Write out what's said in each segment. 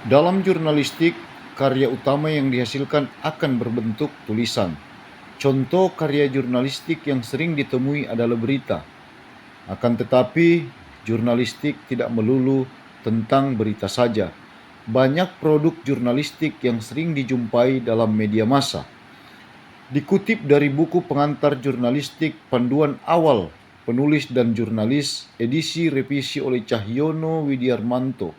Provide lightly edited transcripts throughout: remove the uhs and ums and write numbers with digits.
Dalam jurnalistik, karya utama yang dihasilkan akan berbentuk tulisan. Contoh karya jurnalistik yang sering ditemui adalah berita. Akan tetapi, jurnalistik tidak melulu tentang berita saja. Banyak produk jurnalistik yang sering dijumpai dalam media massa. Dikutip dari buku pengantar jurnalistik Panduan Awal Penulis dan Jurnalis, edisi revisi oleh Cahyono Widiarmanto,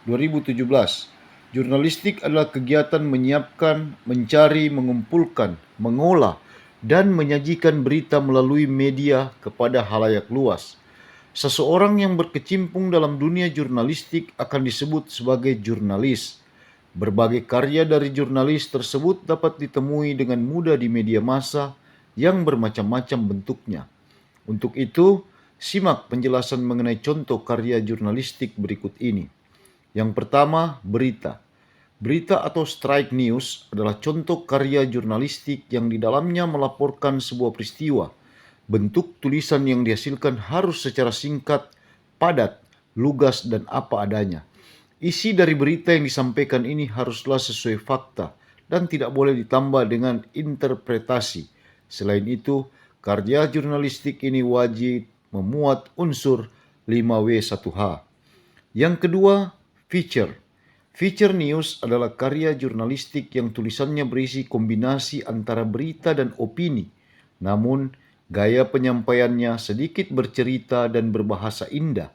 2017. Jurnalistik adalah kegiatan menyiapkan, mencari, mengumpulkan, mengolah, dan menyajikan berita melalui media kepada halayak luas. Seseorang yang berkecimpung dalam dunia jurnalistik akan disebut sebagai jurnalis. Berbagai karya dari jurnalis tersebut dapat ditemui dengan mudah di media massa yang bermacam-macam bentuknya. Untuk itu, simak penjelasan mengenai contoh karya jurnalistik berikut ini. Yang pertama, berita. Berita atau strike news adalah contoh karya jurnalistik yang di dalamnya melaporkan sebuah peristiwa. Bentuk tulisan yang dihasilkan harus secara singkat, padat, lugas, dan apa adanya. Isi dari berita yang disampaikan ini haruslah sesuai fakta dan tidak boleh ditambah dengan interpretasi. Selain itu, karya jurnalistik ini wajib memuat unsur 5W1H. Yang kedua, feature. Feature news adalah karya jurnalistik yang tulisannya berisi kombinasi antara berita dan opini. Namun, gaya penyampaiannya sedikit bercerita dan berbahasa indah.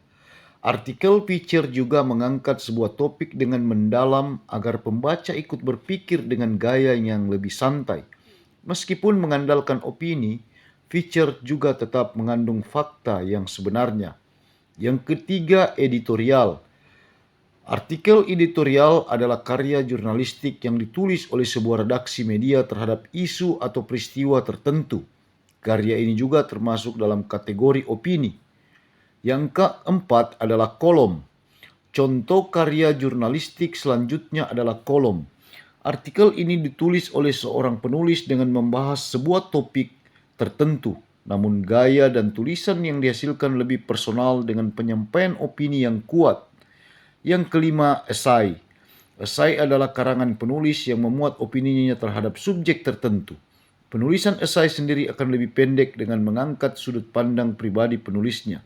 Artikel feature juga mengangkat sebuah topik dengan mendalam agar pembaca ikut berpikir dengan gaya yang lebih santai. Meskipun mengandalkan opini, feature juga tetap mengandung fakta yang sebenarnya. Yang ketiga, editorial. Artikel editorial adalah karya jurnalistik yang ditulis oleh sebuah redaksi media terhadap isu atau peristiwa tertentu. Karya ini juga termasuk dalam kategori opini. Yang keempat adalah kolom. Contoh karya jurnalistik selanjutnya adalah kolom. Artikel ini ditulis oleh seorang penulis dengan membahas sebuah topik tertentu, namun gaya dan tulisan yang dihasilkan lebih personal dengan penyampaian opini yang kuat. Yang kelima, esai. Esai adalah karangan penulis yang memuat opininya terhadap subjek tertentu. Penulisan esai sendiri akan lebih pendek dengan mengangkat sudut pandang pribadi penulisnya.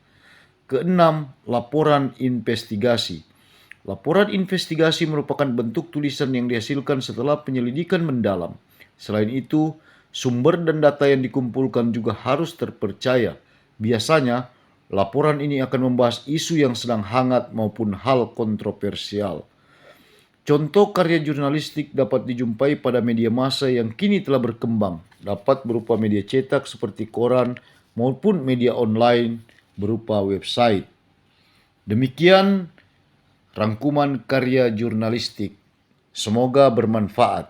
Keenam, laporan investigasi. Laporan investigasi merupakan bentuk tulisan yang dihasilkan setelah penyelidikan mendalam. Selain itu, sumber dan data yang dikumpulkan juga harus terpercaya. Biasanya, laporan ini akan membahas isu yang sedang hangat maupun hal kontroversial. Contoh karya jurnalistik dapat dijumpai pada media massa yang kini telah berkembang, dapat berupa media cetak seperti koran maupun media online berupa website. Demikian rangkuman karya jurnalistik. Semoga bermanfaat.